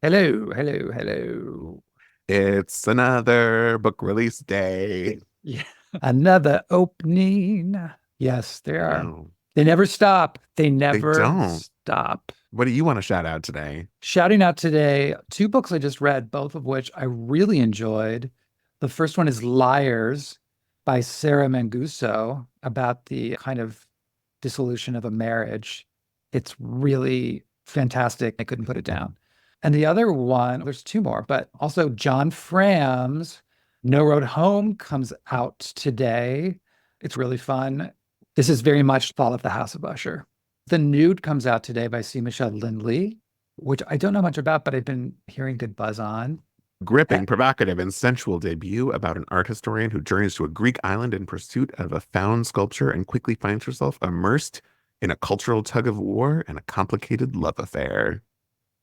Hello, hello, hello. It's another book release day. Yeah. Another opening. Yes, they I are. know. They never stop. They They never don't. stop. What do you want to shout out today? Shouting out today, two books I just read, both of which I really enjoyed. The first one is Liars by Sarah Manguso about the kind of dissolution of a marriage. It's really fantastic. I couldn't put it down. And the other one, there's two more, but also John Fram's No Road Home comes out today. It's really fun. This is very much Fall of the House of Usher. The Nude comes out today by C. Michelle Lindley, which I don't know much about, but I've been hearing good buzz on. Uh, Gripping, provocative, and sensual debut about an art historian who journeys to a Greek island in pursuit of a found sculpture and quickly finds herself immersed in a cultural tug of war and a complicated love affair.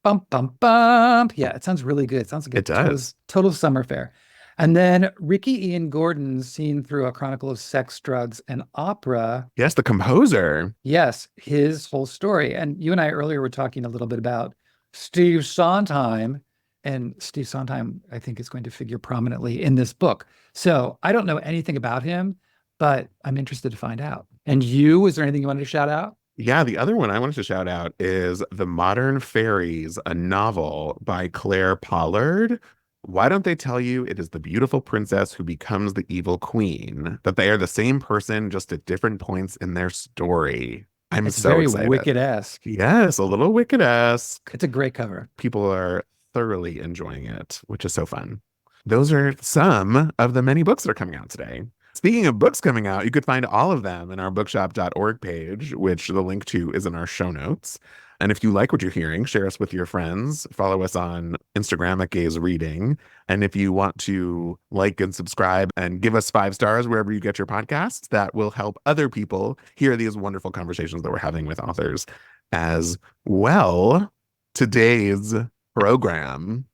Bump, bump, bump. Yeah, it sounds really good. It sounds like a It does. total summer fair. And then Ricky Ian Gordon's Seen Through a Chronicle of Sex, Drugs, and Opera. Yes, the composer. Yes, his whole story. And you and I earlier were talking a little bit about Steve Sondheim. And Steve Sondheim, I think, is going to figure prominently in this book. So I don't know anything about him, but I'm interested to find out. And you, is there anything you wanted to shout out? Yeah, the other one I wanted to shout out is The Modern Fairies, a novel by Claire Pollard. Why don't they tell you it is the beautiful princess who becomes the evil queen? That they are the same person, just at different points in their story. I'm It's so very excited. Wicked-esque. Yes, a little Wicked-esque. It's a great cover. People are thoroughly enjoying it, which is so fun. Those are some of the many books that are coming out today. Speaking of books coming out, you could find all of them in our bookshop.org page, which the link to is in our show notes. And if you like what you're hearing, share us with your friends. Follow us on Instagram at Gaze Reading. And if you want to like and subscribe and give us 5 stars wherever you get your podcasts, that will help other people hear these wonderful conversations that we're having with authors as well. Today's program,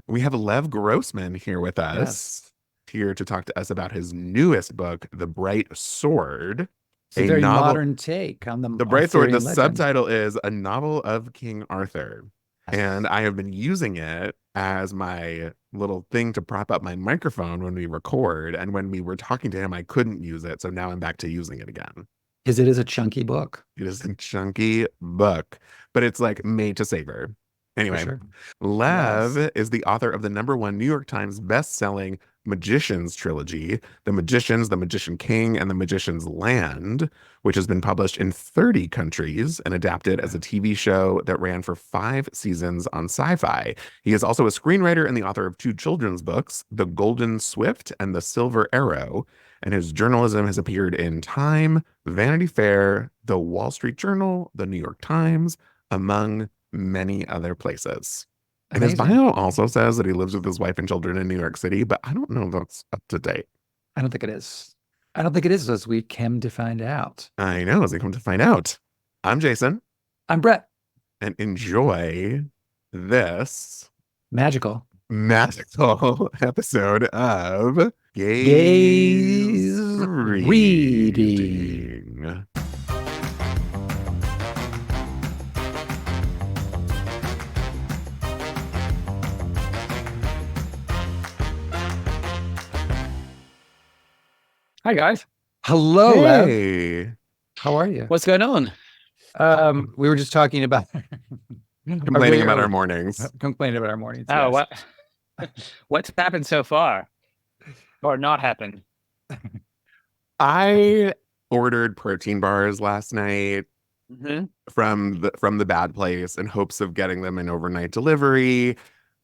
we have Lev Grossman here with us, Yes. here to talk to us about his newest book, The Bright Sword, It's a a very novel. modern take on the The Bright Sword, the Arthurian legend. subtitle is A Novel of King Arthur. And Yes. I have been using it as my little thing to prop up my microphone when we record. And when we were talking to him, I couldn't use it. So now I'm back to using it again. Because it is a chunky book, It is a chunky book, but it's like made to savor. for Anyway, sure. Lev Yes. is the author of the #1 New York Times best-selling Magicians trilogy, The Magicians, The Magician King, and The Magician's Land, which has been published in 30 countries and adapted as a TV show that ran for 5 seasons on SYFY. He is also a screenwriter and the author of 2 children's books, The Golden Swift and The Silver Arrow, and his journalism has appeared in Time, Vanity Fair, The Wall Street Journal, The New York Times, among many other places. And his Amazing. bio also says that he lives with his wife and children in New York City, but I don't know if that's up to date. I don't think it is. I don't think it is, as we came to find out. I know, as I come to find out. I'm Jason, I'm Brett. and enjoy this Magical. magical episode of Gaze Gaze reading. Reading. Hi guys. Hello, Lev. Hey, How are you? What's going on? We were just talking about complaining about our mornings. complaining about our mornings. Oh, Yes. what's happened so far? Or not happened? I ordered protein bars last night Hmm. from the bad place in hopes of getting them in overnight delivery.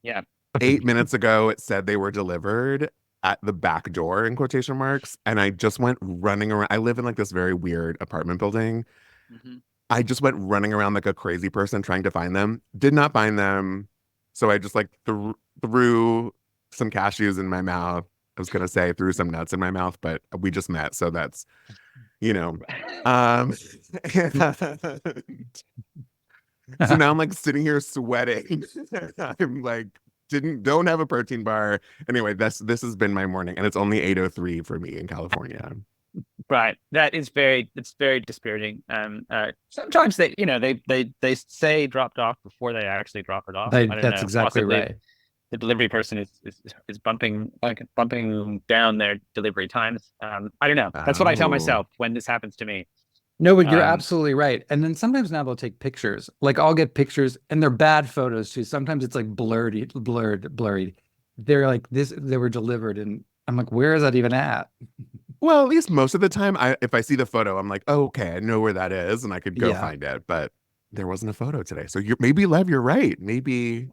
Yeah. 8 minutes ago, it said they were delivered at the back door in quotation marks, and I just went running around. I live in like this very weird apartment building. Hmm. I just went running around like a crazy person trying to find them. Did not find them, so I just like threw some cashews in my mouth. I was gonna say threw some nuts in my mouth, but we just met, so that's you know. Um, so now I'm like sitting here sweating. I'm like don't have a protein bar. Anyway, this has been my morning, and it's only 8:03 for me in California. Right. It's very dispiriting. Sometimes they say dropped off before they actually drop it off. I don't That's know. exactly Possibly right. the delivery person is bumping down their delivery times. I don't know. That's what I tell Oh, myself when this happens to me. No, but you're Um, absolutely right. And then sometimes now they'll take pictures. Like I'll get pictures and they're bad photos too. Sometimes it's like blurry. They're like this, they were delivered. And I'm like, where is that even at? well, at least most of the time, if I see the photo, I'm like, oh, okay, I know where that is, and I could go Yeah. find it. But there wasn't a photo today, so maybe Lev, you're right. Maybe maybe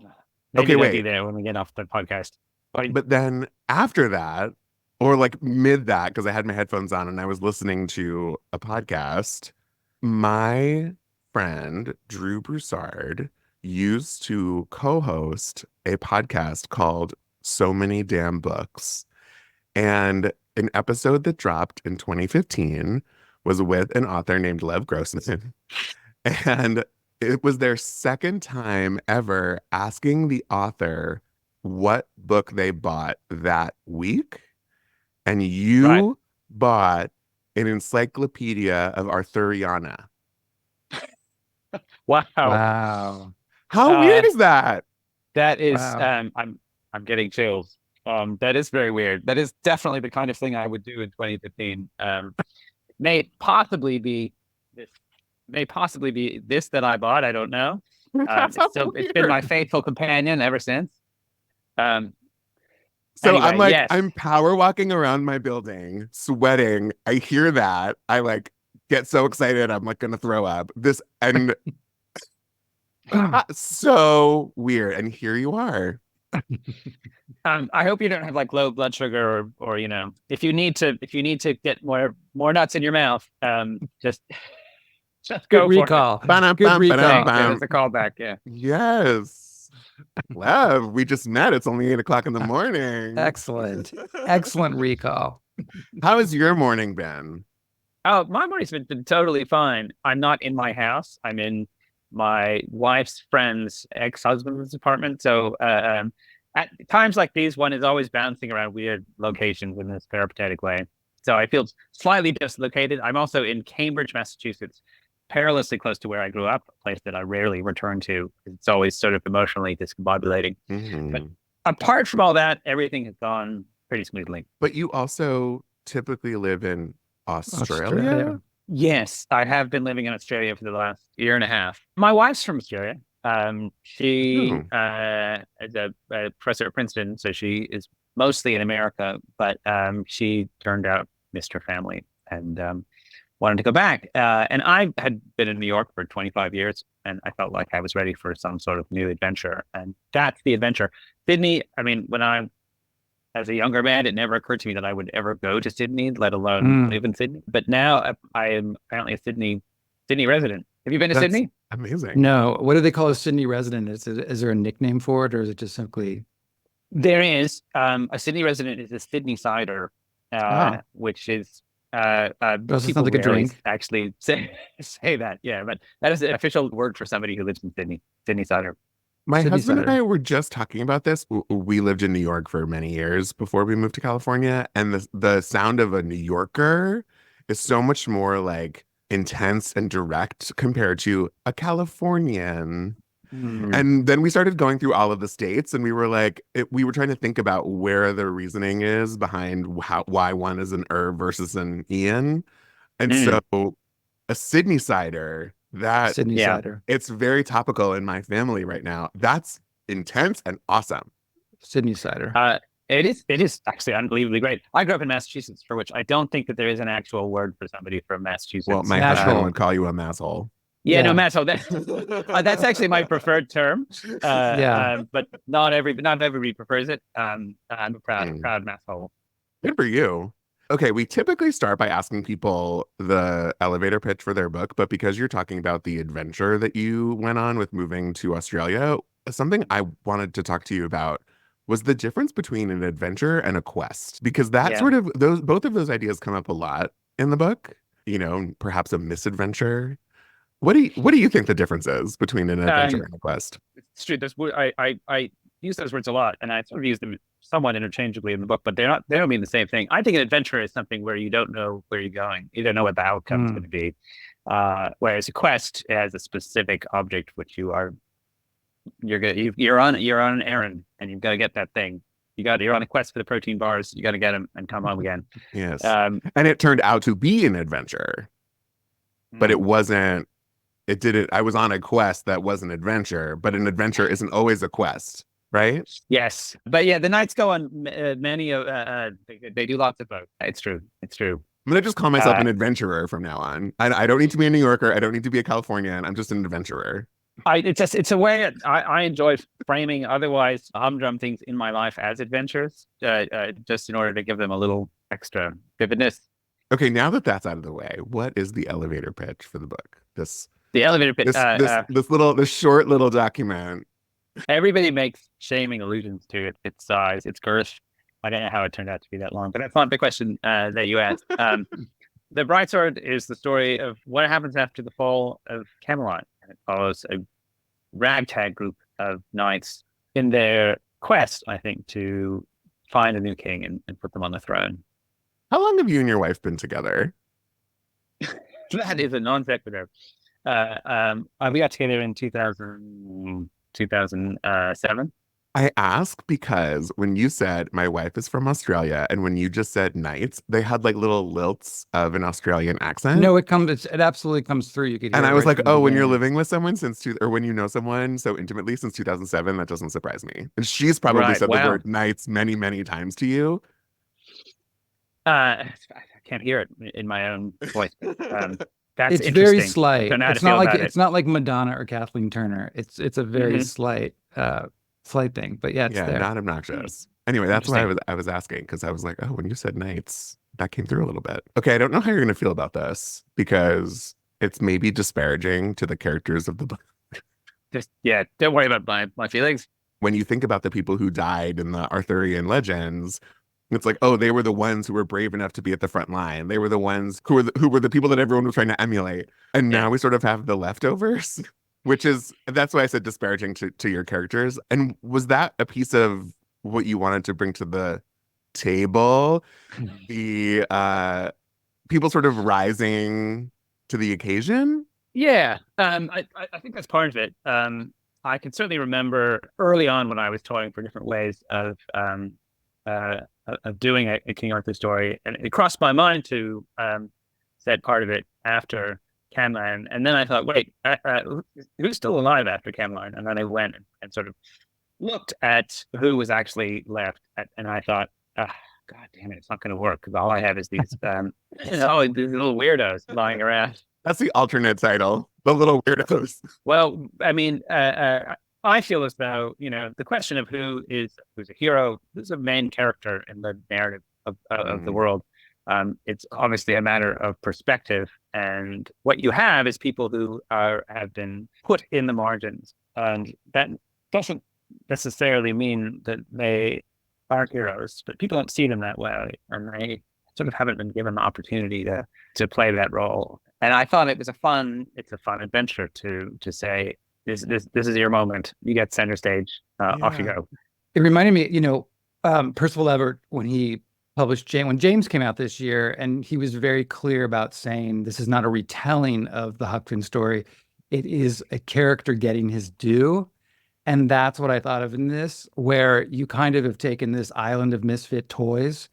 okay, they'll be wait. there when we get off the podcast. But But then after that, or like mid that, because I had my headphones on and I was listening to a podcast, my friend Drew Broussard used to co-host a podcast called So Many Damn Books. And an episode that dropped in 2015 was with an author named Lev Grossman. And it was their second time ever asking the author what book they bought that week. And right. you bought an encyclopedia of Arthuriana. Wow. Wow. How weird Uh, is that? that is Wow. I'm getting chills. That is very weird. That is definitely the kind of thing I would do in 2015. May possibly be this may possibly be this that I bought. I don't know. That's It's been my weird. faithful companion ever since. Um, So I'm anyway, like, yes. I'm power walking around my building, sweating. I hear that. I like get so excited. I'm like gonna throw up. This and so weird. And here you are. I hope you don't have like low blood sugar or if you need to get more nuts in your mouth, just Good go for it. recall. Ba-dum, Good bum, ba-dum, recall. Thanks. Yeah, bum. that's a callback. Yeah. Yes. Love, we just met. It's only 8 o'clock in the morning. Excellent. Excellent recall. How has your morning been? Oh, my morning's been totally fine. I'm not in my house. I'm in my wife's friend's ex-husband's apartment. So at times like these, one is always bouncing around weird locations in this peripatetic way. So I feel slightly dislocated. I'm also in Cambridge, Massachusetts, perilously close to where I grew up, a place that I rarely return to. It's always sort of emotionally discombobulating. But Mhm. apart from all that, everything has gone pretty smoothly. But you also typically live in Australia? Australia. Yes, I have been living in Australia for the last year and a half. My wife's from Australia. She Oh, is a professor at Princeton, so she is mostly in America, but she turned out missed her family and wanted to go back. And I had been in New York for 25 years, and I felt like I was ready for some sort of new adventure. And that's the adventure. Sydney, I mean, when I as a younger man, it never occurred to me that I would ever go to Sydney, let alone Mm. live in Sydney. But now I am apparently a Sydney resident. Have you been to that's Sydney? amazing. No, what do they call a Sydney resident? Is there a nickname for it, or is it just simply There is a Sydney resident is a Sydney cider, ah? which is Does it sound people like a rarely drink? actually say that. Yeah, but that is the official word for somebody who lives in Sydney. Sydney cider. My Sydney husband and cider. I were just talking about this. We lived in New York for many years before we moved to California, and the sound of a New Yorker is so much more like intense and direct compared to a Californian. Mm. And then we started going through all of the states, and we were like, we were trying to think about where the reasoning is behind why one is an versus an Ian. And so Mm, a Sydney cider that Sydney yeah. cider. it's very topical in my family right now. That's intense and awesome. Sydney cider. It is actually unbelievably great. I grew up in Massachusetts, for which I don't think that there is an actual word for somebody from Well, Massachusetts. my husband Masshole. would call you a masshole. Yeah, no, Yeah. Matt. So that's actually my preferred term. Yeah. But not everybody prefers it. I'm a Mm, proud masshole. good for you. Okay, we typically start by asking people the elevator pitch for their book, but because you're talking about the adventure that you went on with moving to Australia, something I wanted to talk to you about was the difference between an adventure and a quest, because that Yeah. sort of those both of those ideas come up a lot in the book, perhaps a misadventure. What do you think the difference is betwing an adventure Um, and a quest? it's true. use those words a lot, and I sort of use them somewhat interchangeably in the book, but they don't mean the same thing. I think an adventure is something where you don't know where you're going. You don't know what the outcome is going to be. Whereas a quest has a specific object which you're on an errand, and you've got to get that thing. You're on a quest for the protein bars. You got to get them and come home again. Yes. And it turned out to be an adventure, but it wasn't. It didn't. I was on a quest that was an adventure, but an adventure isn't always a quest, right? Yes, but yeah, the Knights go on many. They do lots of both. It's true. It's true. I'm gonna just call myself an adventurer from now on. I don't need to be a New Yorker. I don't need to be a Californian. I'm just an adventurer. It's a way I enjoy framing otherwise humdrum things in my life as adventures, just in order to give them a little extra vividness. Okay, now that that's out of the way, what is the elevator pitch for the book? The elevator pitch. This short little document. Everybody makes shaming allusions to it, its size, its girth. I don't know how it turned out to be that long, but that's not the question that you asked. The Bright Sword is the story of what happens after the fall of Camelot. And it follows a ragtag group of knights in their quest, I think, to find a new king and put them on the throne. How long have you and your wife been together? That is a non sequitur. We got together in 2007. I ask because when you said my wife is from Australia and when you just said knights, they had like little lilts of an Australian accent. No, it absolutely comes through. You could hear and it I was right like, from the oh, when you're beginning. living with someone or when you know someone so intimately since 2007, that doesn't surprise me. And she's probably Right, said wow. the word knights many, many times to you. I can't hear it in my own voice. That's It's interesting. very slight. Don't know how to It's not feel like about it's not like Madonna or Kathleen Turner. It's a very slight thing. But yeah, it's there. Not obnoxious. Anyway, that's why I was asking, because I was like, oh, when you said knights, that came through a little bit. Okay, I don't know how you're gonna feel about this because it's maybe disparaging to the characters of the book. Don't worry about my feelings. When you think about the people who died in the Arthurian legends, it's like, oh, they were the ones who were brave enough to be at the front line. They were the ones who were the people that everyone was trying to emulate. And now we sort of have the leftovers, that's why I said disparaging to your characters. And was that a piece of what you wanted to bring to the table? The people sort of rising to the occasion? Yeah, I think that's part of it. I can certainly remember early on when I was toying for different ways of doing a King Arthur story, and it crossed my mind to set part of it after Camelot, and then I thought, wait, who's still alive after Camelot? And then I went and sort of looked at who was actually left, and I thought, God damn it, it's not going to work because all I have is these these little weirdos lying around. That's the alternate title, the little weirdos. Well, I mean, I feel as though, the question of who's a hero, who's a main character in the narrative of the world, it's obviously a matter of perspective. And what you have is people who have been put in the margins. And that doesn't necessarily mean that they are heroes, but people don't see them that way. And they sort of haven't been given the opportunity to play that role. And I thought it's a fun adventure to say, this is your moment. You get center stage. Off you go. It reminded me, Percival Everett, when he published when James came out this year, and he was very clear about saying this is not a retelling of the Huck Finn story. It is a character getting his due. And that's what I thought of in this, where you kind of have taken this island of misfit toys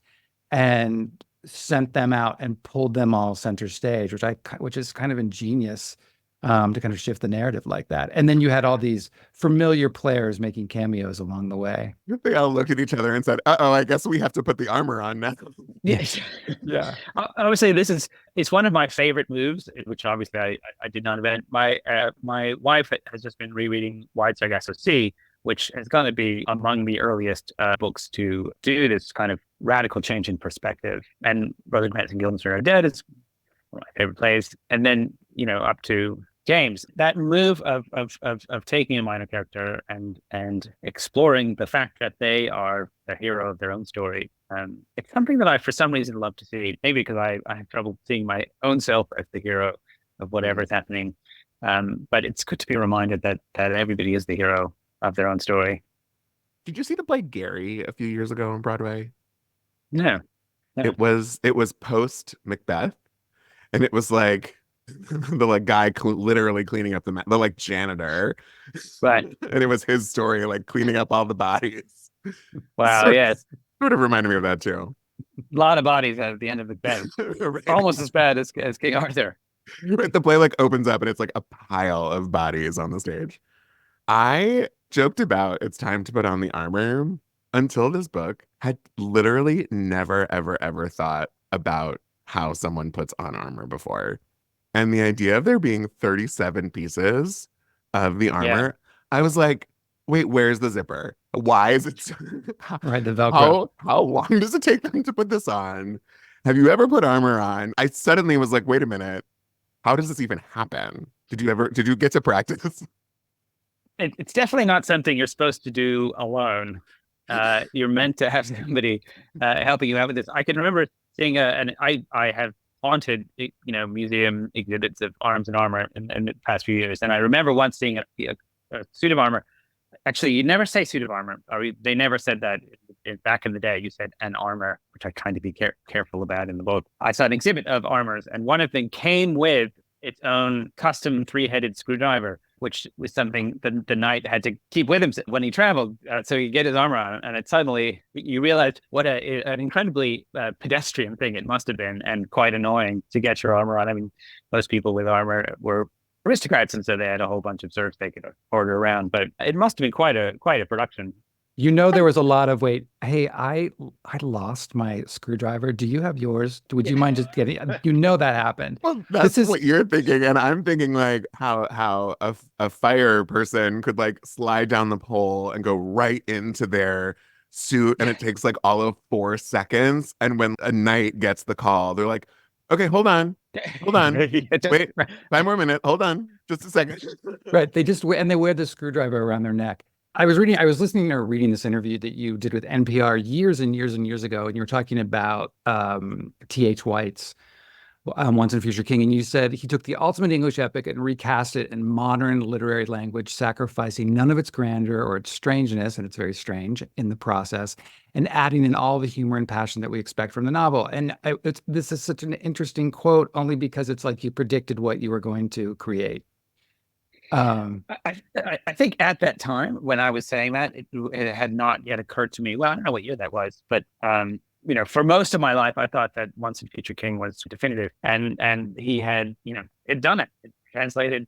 and sent them out and pulled them all center stage, which is kind of ingenious to kind of shift the narrative like that. And then you had all these familiar players making cameos along the way. They all looked at each other and said, uh-oh, I guess we have to put the armor on now. Yes. Yeah. I would say it's one of my favorite moves, which obviously I did not invent. My wife has just been rereading Wide Sargasso Sea, which is going to be among the earliest books to do this kind of radical change in perspective. And Brother Grant and Guildenstern Are Dead is one of my favorite plays. And then, up to James, that move of taking a minor character and exploring the fact that they are the hero of their own story. It's something that I, for some reason, love to see. Maybe because I have trouble seeing my own self as the hero of whatever is happening. But it's good to be reminded that everybody is the hero of their own story. Did you see the play Gary a few years ago on Broadway? No, no. It was post Macbeth, and it was like the like guy literally cleaning up the like janitor, Right. and it was his story like cleaning up all the bodies. Wow. Sort Yes. sort of reminded me of that too. A lot of bodies at the end of Macbeth. Right. Almost as bad as King Arthur. Right, the play like opens up and it's like a pile of bodies on the stage. I joked about it's time to put on the armor until this book had literally never, ever, ever thought about how someone puts on armor before. And the idea of there being 37 pieces of the Yeah. armor, I was like, wait, where's the zipper? Why is it Right, the Velcro. how long does it take them to put this on? Have you ever put armor on? I suddenly was like, wait a minute, how does this even happen? Did you get to practice? It's definitely not something you're supposed to do alone. You're meant to have somebody helping you out with this. I can remember seeing and I have haunted museum exhibits of arms and armor in the past few years, and I remember once seeing a suit of armor. Actually, you never say suit of armor, or they never said that back in the day. You said an armor, which I kind of be careful about in the book. I saw an exhibit of armors, and one of them came with its own custom three-headed screwdriver, which was something the knight had to keep with him when he traveled, so he get his armor on. And it suddenly you realized what an incredibly pedestrian thing it must have been, and quite annoying to get your armor on. I mean, most people with armor were aristocrats, and so they had a whole bunch of serfs they could order around. But it must have been quite a production. You know, there was a lot of wait. Hey, I lost my screwdriver. Do you have yours? Would you mind just getting? You know that happened. Well, that's This is what you're thinking, and I'm thinking like how a fire person could like slide down the pole and go right into their suit, and it takes like all of 4 seconds. And when a knight gets the call, they're like, "Okay, hold on, wait, 5 more minutes, hold on, just a second." right. They just and they wear the screwdriver around their neck. I was listening or reading this interview that you did with NPR years and years and years ago, and you were talking about T.H. White's Once and Future King, and you said he took the ultimate English epic and recast it in modern literary language, sacrificing none of its grandeur or its strangeness, and it's very strange in the process, and adding in all the humor and passion that we expect from the novel. And this is such an interesting quote, only because it's like you predicted what you were going to create. I think at that time when I was saying that, it had not yet occurred to me. Well, I don't know what year that was, but for most of my life, I thought that Once and Future King was definitive, and he had had done it. It translated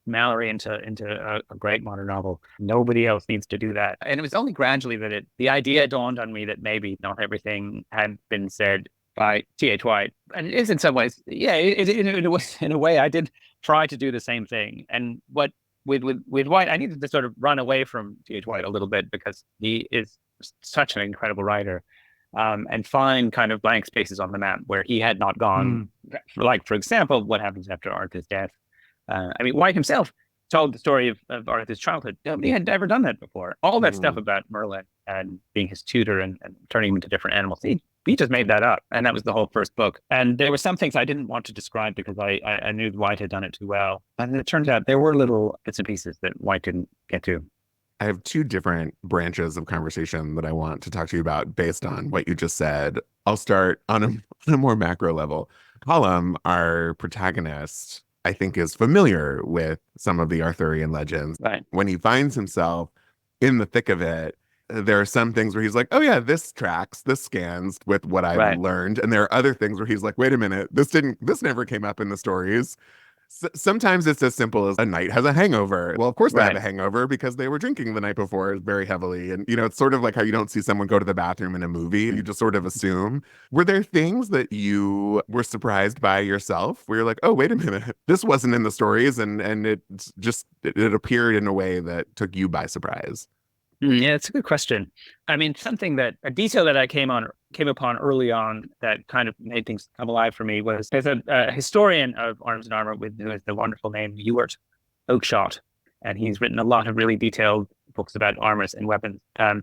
Mallory into a great modern novel. Nobody else needs to do that. And it was only gradually that the idea dawned on me that maybe not everything had been said by T.H. White. And it is in some ways, yeah, in a way, I did try to do the same thing. And what with White, I needed to sort of run away from T.H. White a little bit, because he is such an incredible writer, and find kind of blank spaces on the map where he had not gone. Like, for example, what happens after Arthur's death. I mean, White himself told the story of Arthur's childhood. Nobody had ever done that before. All that stuff about Merlin and being his tutor and turning him into different animals. He just made that up. And that was the whole first book. And there were some things I didn't want to describe because I knew White had done it too well. And it turns out there were little bits and pieces that White didn't get to. I have two different branches of conversation that I want to talk to you about based on what you just said. I'll start on a more macro level. Colum, our protagonist, I think is familiar with some of the Arthurian legends. Right. When he finds himself in the thick of it, there are some things where he's like, oh yeah, this tracks, this scans with what I've learned. And there are other things where he's like, wait a minute, this never came up in the stories. Sometimes it's as simple as a knight has a hangover. Well, of course they have a hangover because they were drinking the night before very heavily. And, it's sort of like how you don't see someone go to the bathroom in a movie. You just sort of assume. Were there things that you were surprised by yourself where you're like, oh, wait a minute, this wasn't in the stories, and it appeared in a way that took you by surprise? Yeah, it's a good question. I mean, a detail that I came upon early on that kind of made things come alive for me was there's a historian of arms and armor who has the wonderful name Ewart Oakeshott, and he's written a lot of really detailed books about armors and weapons. And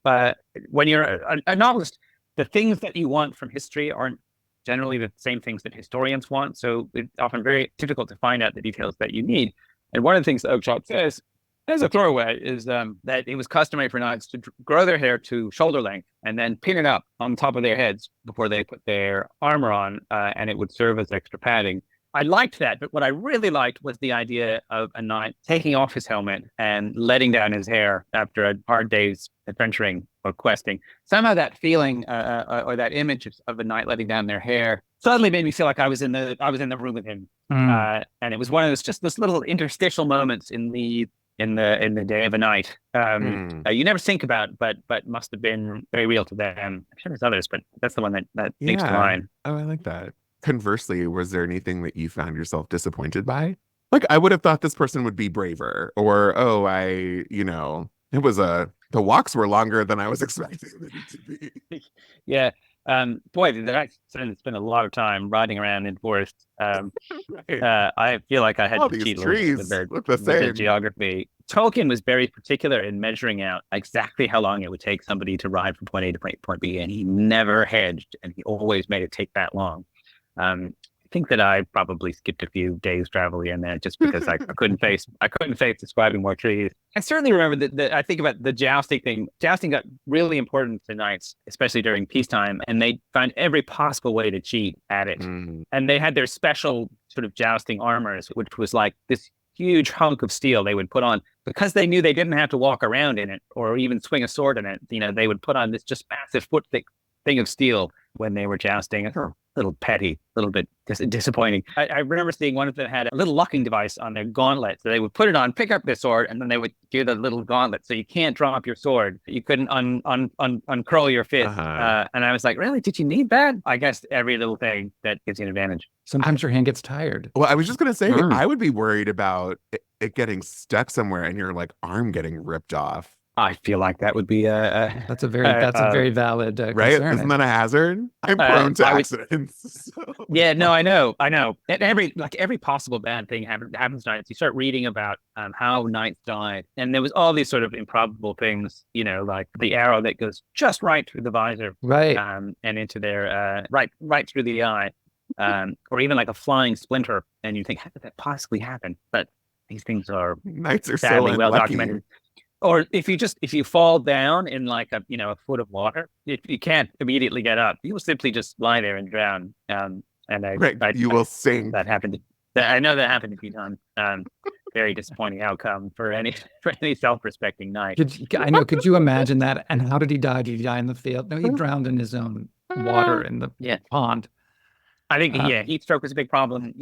when you're a novelist, the things that you want from history aren't generally the same things that historians want, so it's often very difficult to find out the details that you need. And one of the things that Oakeshott says As a throwaway is that it was customary for knights to grow their hair to shoulder length and then pin it up on top of their heads before they put their armor on, and it would serve as extra padding. I liked that, but what I really liked was the idea of a knight taking off his helmet and letting down his hair after a hard day's adventuring or questing. Somehow that feeling or that image of a knight letting down their hair suddenly made me feel like I was in the room with him. And it was one of those little interstitial moments in the day of a night. You never think about, but must have been very real to them. I'm sure there's others, but that's the one that makes to mind. Oh, I like that. Conversely, was there anything that you found yourself disappointed by? Like, I would have thought this person would be braver, or it was the walks were longer than I was expecting them to be. Yeah. Boy, I spent a lot of time riding around in forests. Right. I feel like I had All to these cheat a trees little bit look the with the same. geography. Tolkien was very particular in measuring out exactly how long it would take somebody to ride from point A to point B, and he never hedged, and he always made it take that long. I think that I probably skipped a few days travel here and there just because I couldn't face describing more trees. I certainly remember that I think about the jousting thing. Jousting got really important to knights, especially during peacetime, and they found every possible way to cheat at it. And they had their special sort of jousting armors, which was like this huge hunk of steel they would put on because they knew they didn't have to walk around in it or even swing a sword in it. They would put on this just massive foot thick thing of steel when they were jousting. A little petty, a little bit disappointing. I remember seeing one of them had a little locking device on their gauntlet. So they would put it on, pick up their sword, and then they would do the little gauntlet. So you can't drop your sword. You couldn't uncurl your fist. And I was like, really? Did you need that? I guess every little thing that gives you an advantage. Sometimes your hand gets tired. Well, I was just going to say, I would be worried about it getting stuck somewhere and your like arm getting ripped off. I feel like that would be that's a very valid right? concern. Isn't that a hazard? I'm prone to accidents. So. Yeah, no, I know. And every possible bad thing happens to knights. You start reading about how knights died, and there was all these sort of improbable things, like the arrow that goes just right through the visor, right, and into their right through the eye, or even like a flying splinter, and you think, how could that possibly happen? But these things are knights are sadly so well documented. Or if you fall down in like a foot of water, if you can't immediately get up, you will simply just lie there and drown. You will sink. That happened. I know that happened a few times. Very disappointing outcome for any self-respecting knight. Could you imagine that? And how did he die? Did he die in the field? No, he drowned in his own water in the pond. I think heat stroke was a big problem.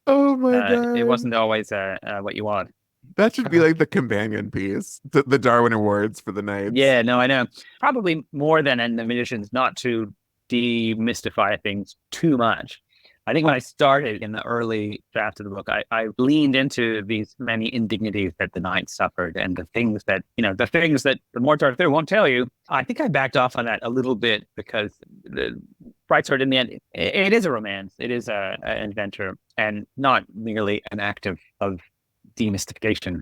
Oh my God. It wasn't always what you want. That should be like the companion piece, the Darwin Awards for the knights. Yeah, no, I know. Probably more than in the Magicians, not to demystify things too much. I think when I started in the early draft of the book, I leaned into these many indignities that the knights suffered and the things that the Mortar Thur won't tell you. I think I backed off on that a little bit because the Bright Sword, in the end, it is a romance. It is an adventure and not merely an act of demystification.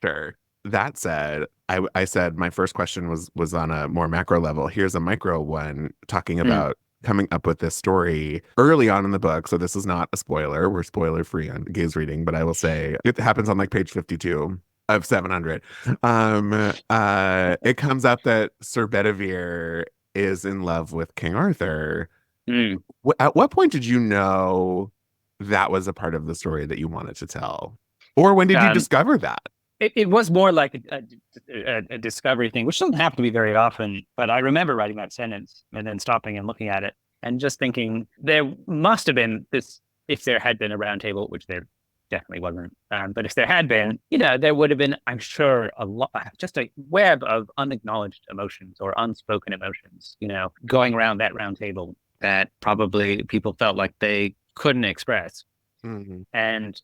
Sure. That said, I said my first question was on a more macro level. Here's a micro one talking about coming up with this story early on in the book. So this is not a spoiler. We're spoiler free on gaze reading, but I will say it happens on like page 52 of 700. It comes up that Sir Bedivere is in love with King Arthur. At what point did you know that was a part of the story that you wanted to tell? Or when did you discover that? It was more like a discovery thing, which doesn't happen to be very often. But I remember writing that sentence and then stopping and looking at it and just thinking there must have been this, if there had been a round table, which there definitely wasn't. But if there had been, there would have been, I'm sure, just a web of unacknowledged emotions or unspoken emotions, going around that round table that probably people felt like they couldn't express. And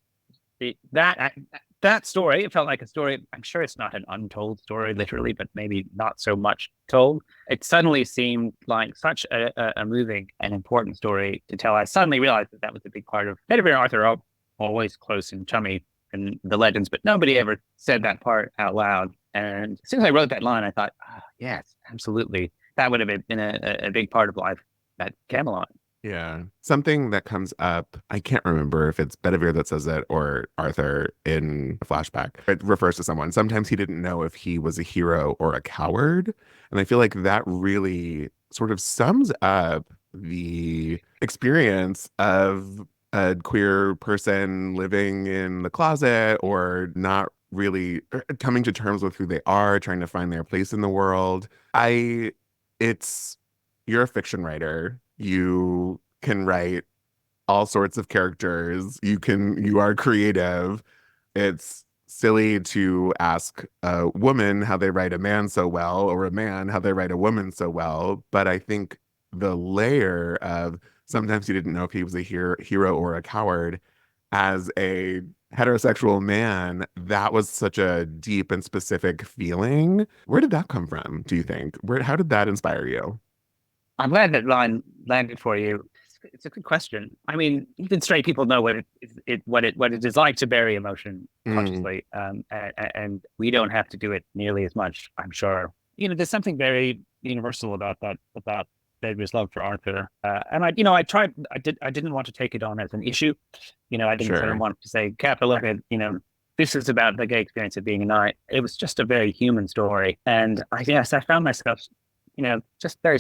that story, it felt like a story. I'm sure it's not an untold story, literally, but maybe not so much told. It suddenly seemed like such a moving and important story to tell. I suddenly realized that was a big part of Bedivere and Arthur are always close and chummy in the legends, but nobody ever said that part out loud. And as soon as I wrote that line, I thought, yes, absolutely. That would have been a big part of life at Camelot. Yeah. Something that comes up, I can't remember if it's Bedivere that says it or Arthur in a flashback. It refers to someone. Sometimes he didn't know if he was a hero or a coward. And I feel like that really sort of sums up the experience of a queer person living in the closet or not really coming to terms with who they are, trying to find their place in the world. I, it's, you're a fiction writer. You can write all sorts of characters. You are creative. It's silly to ask a woman how they write a man so well or a man how they write a woman so well. But I think the layer of sometimes you didn't know if he was a hero or a coward as a heterosexual man, that was such a deep and specific feeling. Where did that come from, do you think? How did that inspire you? I'm glad that line landed for you. It's a good question. I mean, even straight people know what it is like to bury emotion Mm, consciously, and we don't have to do it nearly as much. I'm sure. There's something very universal about that, about David's love for Arthur. And I didn't want to take it on as an issue. I didn't sort of sure. want to say, Cap, look at, this is about the gay experience of being a knight. It was just a very human story. And I found myself, just very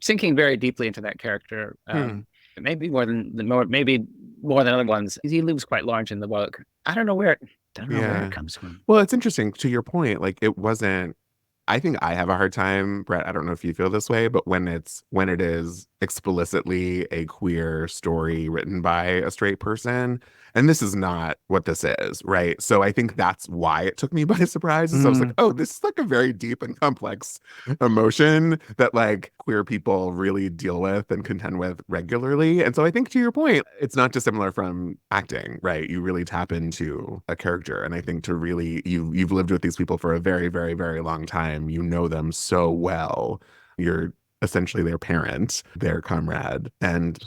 sinking very deeply into that character. Hmm. Maybe maybe more than other ones. He looms quite large in the book. Don't know where it Yeah. comes from. Well, it's interesting to your point. Like it wasn't, I think I have a hard time, Brett. I don't know if you feel this way, but when it is explicitly a queer story written by a straight person, and this is not what this is, right? So I think that's why it took me by surprise. So I was like, Mm. oh, this is like a very deep and complex emotion that like queer people really deal with and contend with regularly. And so I think to your point, it's not dissimilar from acting, right? You really tap into a character. And I think to really you've lived with these people for a very, very, very long time. You know them so well. You're essentially their parent, their comrade, and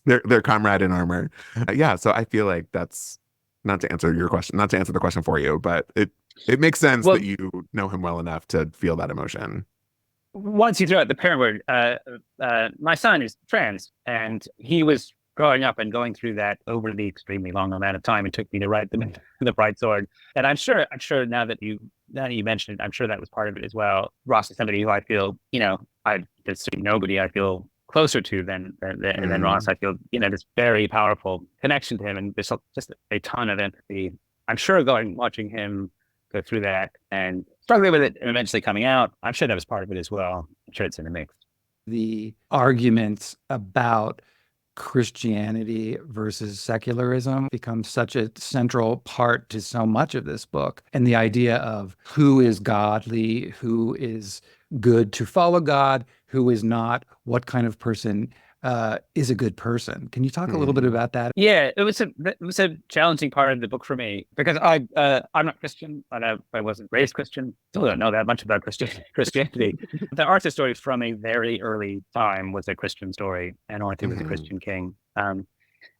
their comrade in armor. Yeah, so I feel like that's not to answer your question, not to answer the question for you, but it makes sense that Well, you know him well enough to feel that emotion. once you throw out the parent word, my son is trans, and he was growing up and going through that over the extremely long amount of time it took me to write the Bright Sword. And I'm sure now that you mentioned it, I'm sure that was part of it as well. Ross is somebody who I feel, there's nobody I feel closer to than Ross. Mm, I feel, this very powerful connection to him, and there's just a ton of empathy. I'm sure watching him go through that and struggling with it and eventually coming out. I'm sure that was part of it as well. I'm sure it's in the mix. The arguments about Christianity versus secularism becomes such a central part to so much of this book. And the idea of who is godly, who is good to follow God, who is not, what kind of person is a good person. Can you talk a little bit mm, about that? Yeah, it was a challenging part of the book for me because I'm not Christian. I wasn't raised Christian. Still don't know that much about Christianity. The Arthur story from a very early time was a Christian story, and Arthur was a mhm, Christian king.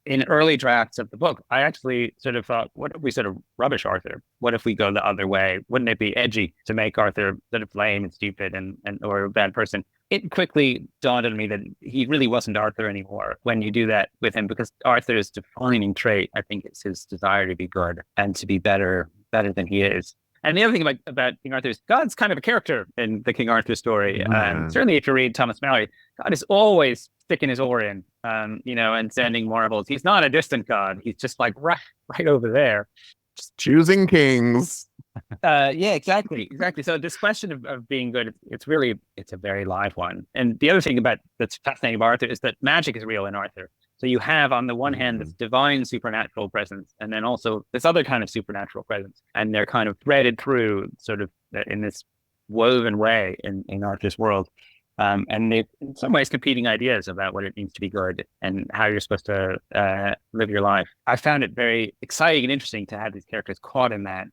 In early drafts of the book, I actually sort of thought, what if we sort of rubbish Arthur? What if we go the other way? Wouldn't it be edgy to make Arthur sort of lame and stupid and or a bad person? It quickly dawned on me that he really wasn't Arthur anymore when you do that with him, because Arthur's defining trait, I think, is his desire to be good and to be better than he is. And the other thing about King Arthur is God's kind of a character in the King Arthur story. yeah. Certainly, if you read Thomas Mallory, God is always sticking his oar in, and sending marvels. He's not a distant God. He's just like right over there. Just choosing kings. Yeah, exactly. So this question of being good, it's a very live one. And the other thing that's fascinating about Arthur is that magic is real in Arthur. So you have on the one hand this Mm, divine supernatural presence, and then also this other kind of supernatural presence, and they're kind of threaded through sort of in this woven way in Arthur's world. And they, in some ways, competing ideas about what it means to be good and how you're supposed to live your life. I found it very exciting and interesting to have these characters caught in that,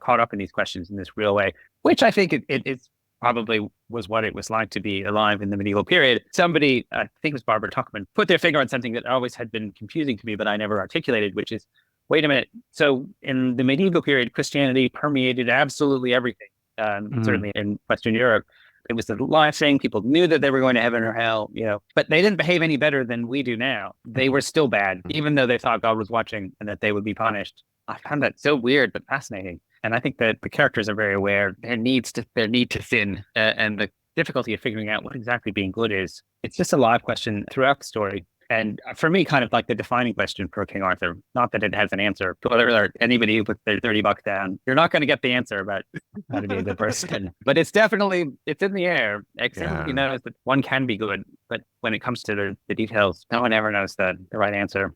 caught up in these questions in this real way, which I think it's probably was what it was like to be alive in the medieval period. Somebody, I think it was Barbara Tuchman, put their finger on something that always had been confusing to me, but I never articulated, which is, wait a minute. So in the medieval period, Christianity permeated absolutely everything, Mm. certainly in Western Europe. It was the live thing. People knew that they were going to heaven or hell, but they didn't behave any better than we do now. They were still bad, even though they thought God was watching and that they would be punished. I found that so weird but fascinating. And I think that the characters are very aware their need to sin and the difficulty of figuring out what exactly being good is. It's just a live question throughout the story. And for me, kind of like the defining question for King Arthur, not that it has an answer, but whether anybody who puts their $30 down, you're not going to get the answer about how to be a good person. But it's in the air. Everybody knows that one can be good, but when it comes to the details, no one ever knows the right answer.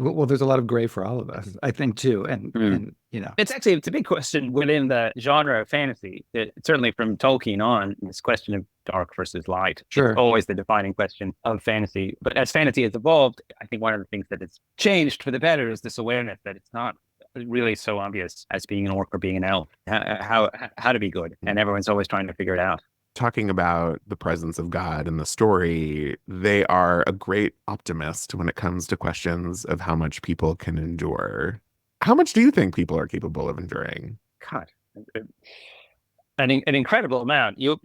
Well, there's a lot of gray for all of us, I think, too. And it's a big question within the genre of fantasy. Certainly from Tolkien on, this question of dark versus light. Sure. It's always the defining question of fantasy. But as fantasy has evolved, I think one of the things that it's changed for the better is this awareness that it's not really so obvious as being an orc or being an elf, how to be good. And everyone's always trying to figure it out. Talking about the presence of God in the story, they are a great optimist when it comes to questions of how much people can endure. How much do you think people are capable of enduring? God, an incredible amount. You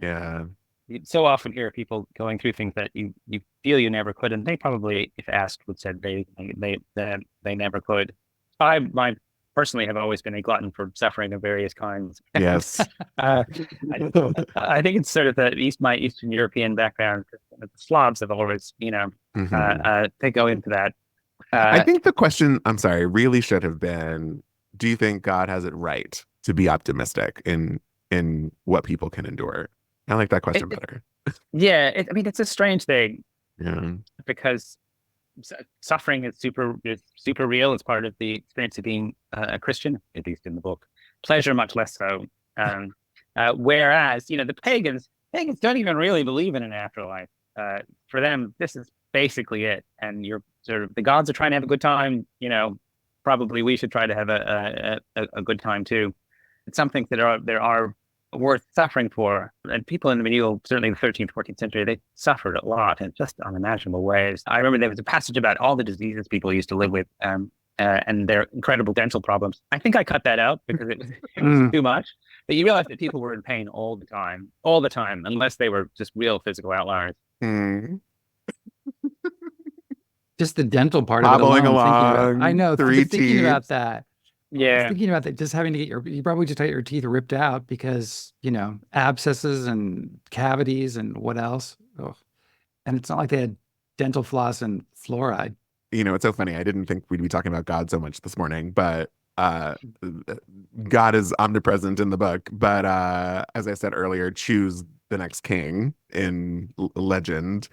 so often hear people going through things that you feel you never could, and they probably, if asked, would say they never could. I personally have always been a glutton for suffering of various kinds. Yes. I think it's sort of my Eastern European background. The Slavs have always, they go into that. I think the question, I'm sorry, really should have been, do you think God has it right to be optimistic in what people can endure? I like that question better. Yeah. It's a strange thing. Yeah. Because suffering is super real. It's part of the experience of being a Christian, at least in the book. Pleasure, much less so. Whereas, the pagans don't even really believe in an afterlife. For them, this is basically it. And you're sort of, the gods are trying to have a good time. Probably we should try to have a good time too. It's something that there are worth suffering for. And people in the medieval, certainly the 13th, 14th century, they suffered a lot in just unimaginable ways. I remember there was a passage about all the diseases people used to live with and their incredible dental problems. I think I cut that out because it was too much. But you realize that people were in pain all the time, unless they were just real physical outliers. Just the dental part Hobbling of it alone. along, I know, three thinking teeth. about that. Yeah. Thinking about that, just having to you probably just had your teeth ripped out because, abscesses and cavities and what else. Ugh. And it's not like they had dental floss and fluoride. It's so funny. I didn't think we'd be talking about God so much this morning, but God is omnipresent in the book. But as I said earlier, choose the next king in legend.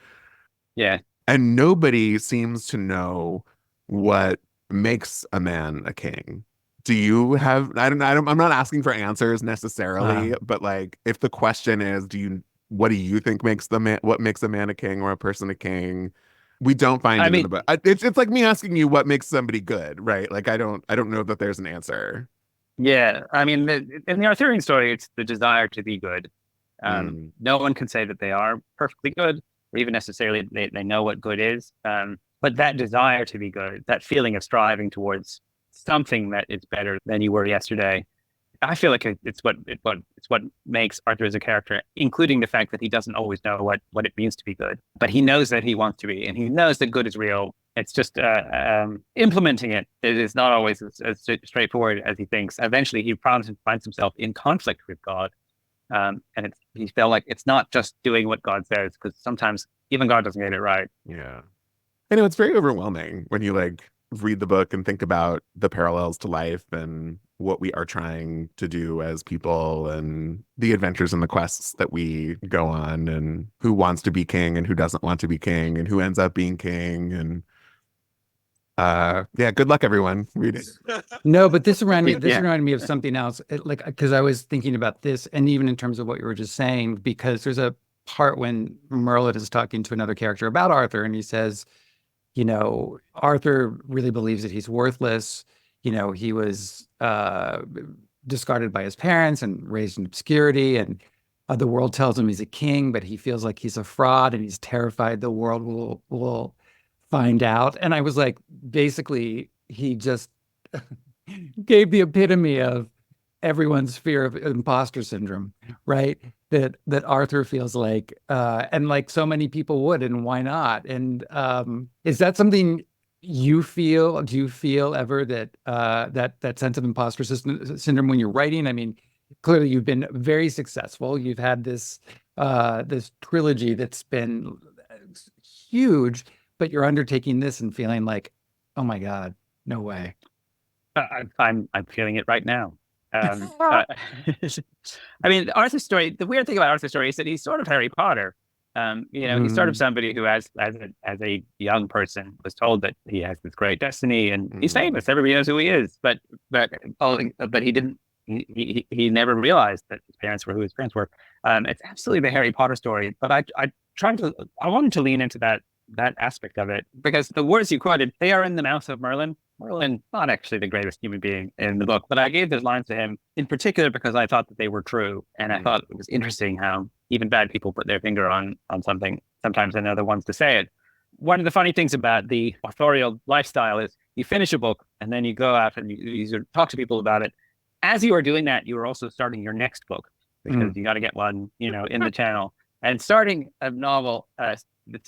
Yeah. And nobody seems to know what makes a man a king. Do you have, I'm not asking for answers necessarily, but like, if the question is, what do you think what makes a man a king or a person a king? We don't find it in the book. It's like me asking you what makes somebody good, right? Like, I don't know that there's an answer. Yeah. In the Arthurian story, it's the desire to be good. No one can say that they are perfectly good or even necessarily they know what good is. But that desire to be good, that feeling of striving towards something that is better than you were yesterday, I feel like it's what makes Arthur as a character, including the fact that he doesn't always know what it means to be good, but he knows that he wants to be, and he knows that good is real. It's just implementing it is not always as straightforward as he thinks. Eventually, he finds himself in conflict with God, and he felt like it's not just doing what God says, because sometimes even God doesn't get it right. Yeah. I know it's very overwhelming when you read the book and think about the parallels to life and what we are trying to do as people and the adventures and the quests that we go on and who wants to be king and who doesn't want to be king and who ends up being king. And good luck, everyone. Read it. No, but this reminded me of something else. Because I was thinking about this, and even in terms of what you were just saying, because there's a part when Merlin is talking to another character about Arthur, and he says, Arthur really believes that he's worthless. He was discarded by his parents and raised in obscurity, and the world tells him he's a king, but he feels like he's a fraud, and he's terrified the world will find out. And I was like, basically, he just gave the epitome of everyone's fear of imposter syndrome, right? That Arthur feels like, and like so many people would, and why not? And is that something you feel? Do you feel ever that that sense of imposter syndrome when you're writing? I mean, clearly you've been very successful. You've had this this trilogy that's been huge, but you're undertaking this and feeling like, oh my God, no way. I'm feeling it right now. I mean, Arthur's story. The weird thing about Arthur's story is that he's sort of Harry Potter. He's sort of somebody who, as a young person, was told that he has this great destiny and he's famous. Everybody knows who he is, but he didn't. He never realized that his parents were who his parents were. It's absolutely the Harry Potter story. But I wanted to lean into that aspect of it because the words you quoted, they are in the mouth of Merlin. Merlin, not actually the greatest human being in the book, but I gave those lines to him in particular because I thought that they were true. And I thought it was interesting how even bad people put their finger on something sometimes and they're the ones to say it. One of the funny things about the authorial lifestyle is you finish a book and then you go out and you sort of talk to people about it. As you are doing that, you are also starting your next book because you got to get one, in the channel. And starting a novel, the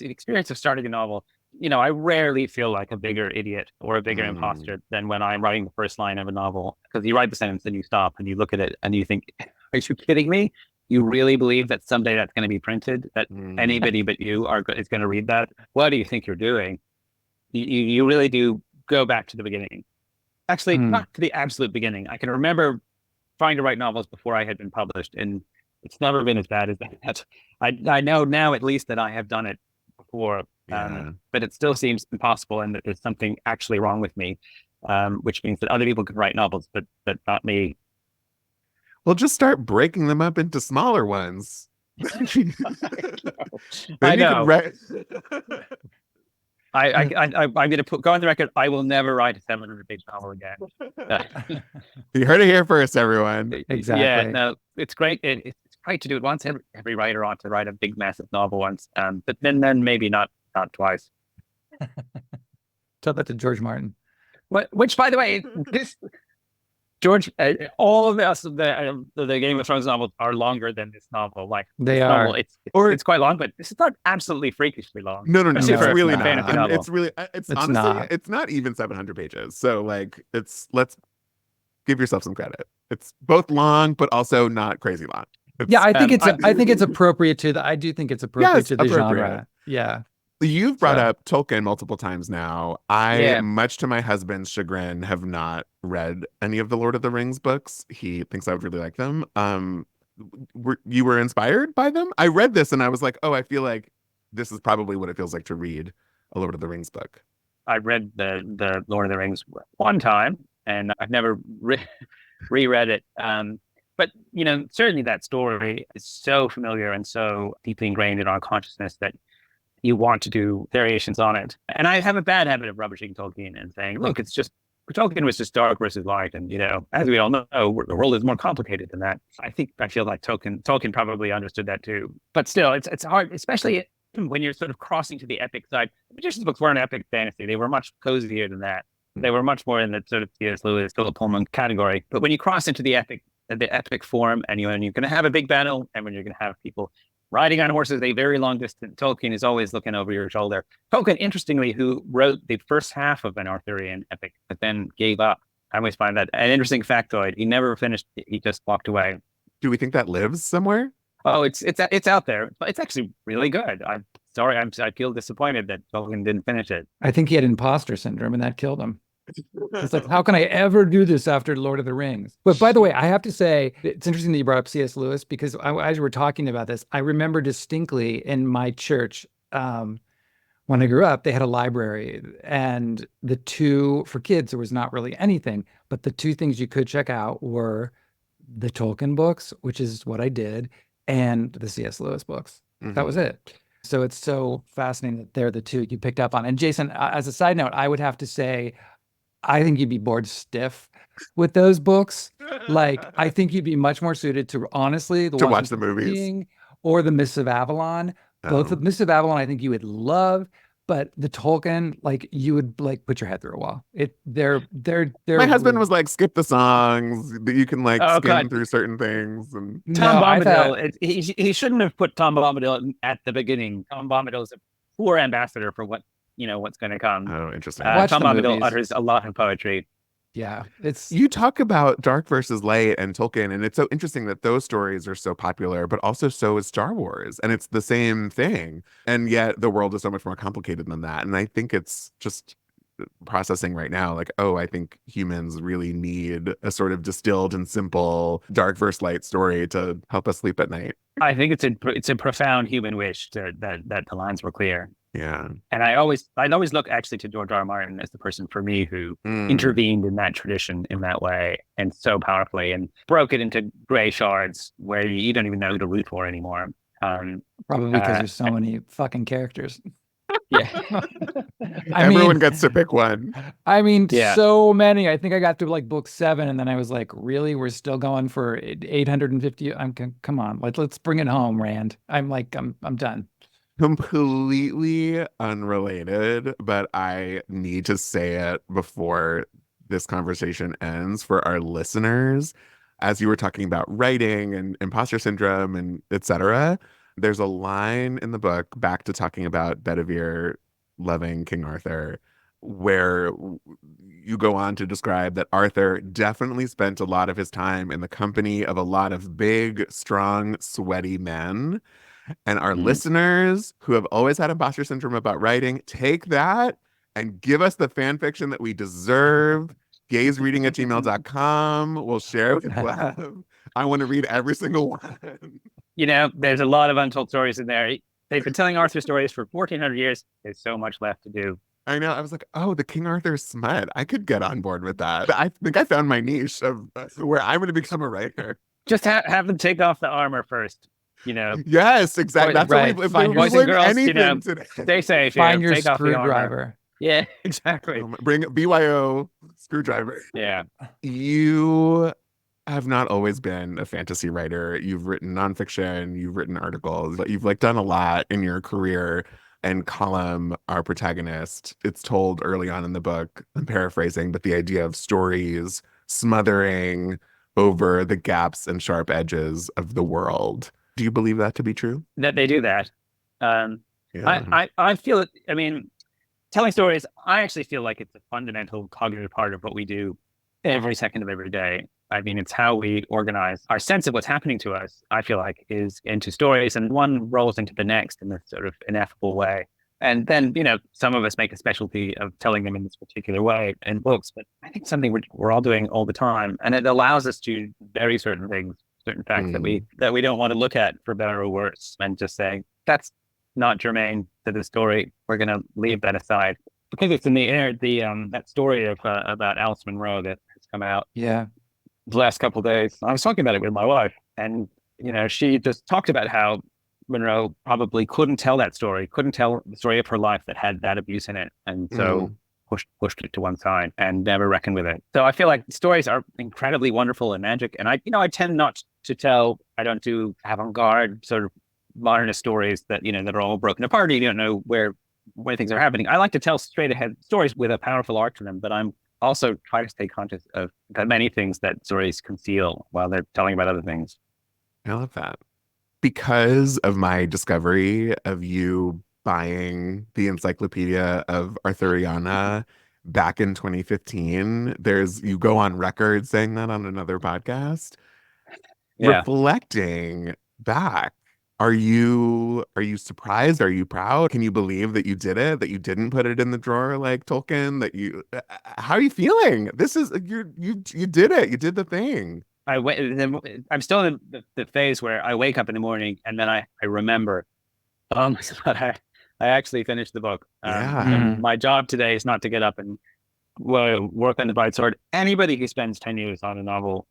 experience of starting a novel, I rarely feel like a bigger idiot or a bigger imposter than when I'm writing the first line of a novel. Because you write the sentence and you stop and you look at it and you think, are you kidding me? You really believe that someday that's going to be printed, that anybody but you is going to read that? What do you think you're doing? You really do go back to the beginning. Actually, not to the absolute beginning. I can remember trying to write novels before I had been published, and it's never been as bad as that. I know now at least that I have done it before, but it still seems impossible and that there's something actually wrong with me, which means that other people can write novels, but not me. Well, just start breaking them up into smaller ones. I know. I'm going to go on the record. I will never write a 700-page novel again. You heard it here first, everyone. Exactly. Yeah, no, it's great. It's great to do it once. Every writer ought to write a big, massive novel once. But then maybe not twice. Tell that to George Martin. Which, by the way, this George, all of the Game of Thrones novels are longer than this novel. Like they are. Novel, it's quite long, but this is not absolutely freakishly long. No, it's really not. It's honestly, not. It's not even 700 pages. So like, let's give yourself some credit. It's both long, but also not crazy long. I think it's appropriate to the. I do think it's appropriate to the genre. Yeah. You've brought up Tolkien multiple times now. I, much to my husband's chagrin, have not read any of the Lord of the Rings books. He thinks I would really like them. You were inspired by them? I read this and I was like, oh, I feel like this is probably what it feels like to read a Lord of the Rings book. I read the Lord of the Rings one time, and I've never reread it. But certainly that story is so familiar and so deeply ingrained in our consciousness that you want to do variations on it. And I have a bad habit of rubbishing Tolkien and saying, look, it's just, Tolkien was just dark versus light. And, as we all know, the world is more complicated than that. I feel like Tolkien probably understood that too. But still, it's hard, especially when you're sort of crossing to the epic side. The Magician's books weren't epic fantasy. They were much cozier than that. They were much more in the sort of C.S. Lewis, Philip Pullman category. But when you cross into the epic form, and you're going to have a big battle, and when you're going to have people riding on horses a very long distance, Tolkien is always looking over your shoulder. Tolkien, interestingly, who wrote the first half of an Arthurian epic, but then gave up. I always find that an interesting factoid. He never finished. He just walked away. Do we think that lives somewhere? Oh, it's out there. But it's actually really good. I'm sorry. I feel disappointed that Tolkien didn't finish it. I think he had imposter syndrome, and that killed him. It's like, how can I ever do this after Lord of the Rings? But by the way, I have to say, it's interesting that you brought up C.S. Lewis, because as we were talking about this, I remember distinctly in my church, when I grew up, they had a library, and for kids, there was not really anything, but the two things you could check out were the Tolkien books, which is what I did, and the C.S. Lewis books. That was it. So it's so fascinating that they're the two you picked up on. And Jason, as a side note, I would have to say, I think you'd be bored stiff with those books. Like, I think you'd be much more suited to, honestly, to watch the movies or the Mists of Avalon. Both of Mists of Avalon, I think you would love. but the Tolkien, like you would like put your head through a wall. They're My husband really, was like, skip the songs, that you can like Oh skim God, through certain things. And Tom no, I thought, Bombadil. He shouldn't have put Tom Bombadil at the beginning. Tom Bombadil is a poor ambassador for what's going to come. oh, interesting. watch Tom the Bombadil movies. utters a lot of poetry. Yeah, it's You talk about dark versus light and Tolkien, and it's so interesting that those stories are so popular, but also so is Star Wars, and it's the same thing. And yet the world is so much more complicated than that. And I think it's just processing right now, like, oh, I think humans really need a sort of distilled and simple dark versus light story to help us sleep at night. I think it's a profound human wish that the lines were clear. Yeah. And I'd always look actually to George R. R. Martin as the person for me who Mm. intervened in that tradition in that way and so powerfully and broke it into gray shards where you don't even know who to root for anymore. Um, probably because there's so many fucking characters. yeah, Everyone gets to pick one. I mean, Yeah. so many. I think I got to like book 7, and then I was like, really? We're still going for 850? Come on, let's bring it home, Rand. I'm done. Completely unrelated, but I need to say it before this conversation ends for our listeners. As you were talking about writing and imposter syndrome and etc., there's a line in the book, back to talking about Bedivere loving King Arthur, where you go on to describe that Arthur definitely spent a lot of his time in the company of a lot of big, strong, sweaty men. And our listeners who have always had imposter syndrome about writing, take that and give us the fan fiction that we deserve. Gazereading@gmail.com. We'll share it with Lev. I want to read every single one. There's a lot of untold stories in there. They've been telling Arthur stories for 1400 years. There's so much left to do. I know. I was like, oh, the King Arthur smut. I could get on board with that. I think I found my niche of where I'm going to become a writer. Just have them take off the armor first. Yes, exactly. That's right. what Find we've boys and learned girls, anything today. Stay safe. Find your Take off the armor. screwdriver. Yeah, exactly. Bring BYO screwdriver. Yeah. You have not always been a fantasy writer. You've written nonfiction, you've written articles, but you've like done a lot in your career. And Colum, our protagonist, it's told early on in the book, I'm paraphrasing, but the idea of stories smothering over the gaps and sharp edges of the world. Do you believe that to be true? That they do that. Yeah. I feel it. I mean, telling stories, I actually feel like it's a fundamental cognitive part of what we do every second of every day. I mean, it's how we organize our sense of what's happening to us, I feel like, is into stories, and one rolls into the next in this sort of ineffable way. And then, some of us make a specialty of telling them in this particular way in books, but I think something we're all doing all the time. And it allows us to bury certain things, certain facts that we don't want to look at, for better or worse, and just say, that's not germane to the story. We're going to leave that aside. Because it's in the air, that story of about Alice Munro that has come out. Yeah. The last couple of days, I was talking about it with my wife, and she just talked about how Monroe probably couldn't tell the story of her life that had that abuse in it, and so pushed it to one side and never reckoned with it. So I feel like stories are incredibly wonderful and magic, and I tend not to tell. I don't do avant-garde sort of modernist stories that that are all broken apart. You don't know where things are happening. I like to tell straight ahead stories with a powerful arc to them, but I'm also try to stay conscious of the many things that stories conceal while they're telling about other things. I love that. Because of my discovery of you buying the Encyclopedia of Arthuriana back in 2015, you go on record saying that on another podcast. Yeah. Reflecting back, are you surprised? Are you proud? Can you believe that you did it? That you didn't put it in the drawer like Tolkien? How are you feeling? This is you did it. You did the thing. I'm still in the phase where I wake up in the morning and then I remember, oh my God, I actually finished the book. My job today is not to get up and work on the bright sword. Anybody who spends 10 years on a novel,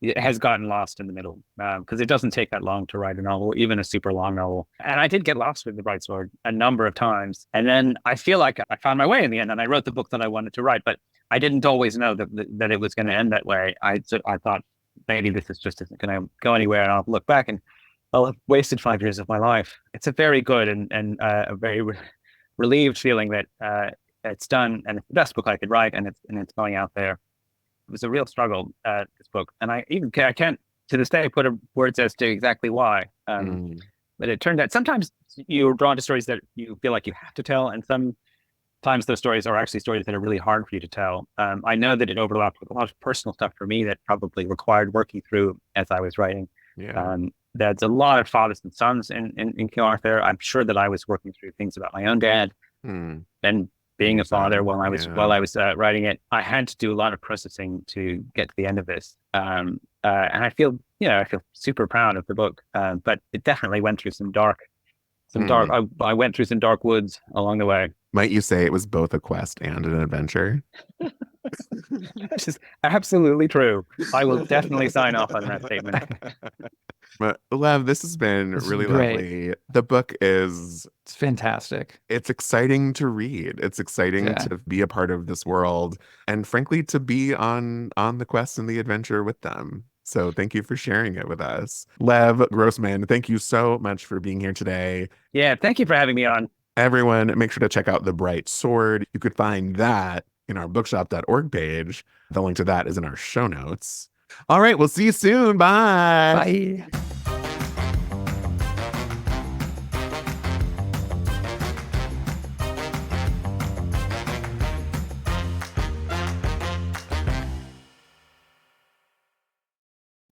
it has gotten lost in the middle, because it doesn't take that long to write a novel, even a super long novel. And I did get lost with the bright sword a number of times. And then I feel like I found my way in the end, and I wrote the book that I wanted to write, but I didn't always know that it was going to end that way. I thought maybe this is just isn't going to go anywhere, and I'll look back and I'll have wasted 5 years of my life. It's a very good and a very relieved feeling that it's done and it's the best book I could write, and it's going out there. It was a real struggle, this book, and I can't to this day put words as to exactly why. But it turned out sometimes you're drawn to stories that you feel like you have to tell, and sometimes those stories are actually stories that are really hard for you to tell. I know that it overlapped with a lot of personal stuff for me that probably required working through as I was writing. Yeah. There's a lot of fathers and sons in King Arthur. I'm sure that I was working through things about my own dad and being a father while I was writing it. I had to do a lot of processing to get to the end of this. And I feel super proud of the book. But it definitely went through some dark. I went through some dark woods along the way. Might you say it was both a quest and an adventure? Which is absolutely true. I will definitely sign off on that statement. But Lev, this has been really lovely. The book it's fantastic. It's exciting to read. It's exciting to be a part of this world, and frankly, to be on the quest and the adventure with them. So thank you for sharing it with us. Lev Grossman, thank you so much for being here today. Yeah, thank you for having me on. Everyone, make sure to check out The Bright Sword. You could find that in our bookshop.org page. The link to that is in our show notes. All right, we'll see you soon. Bye. Bye.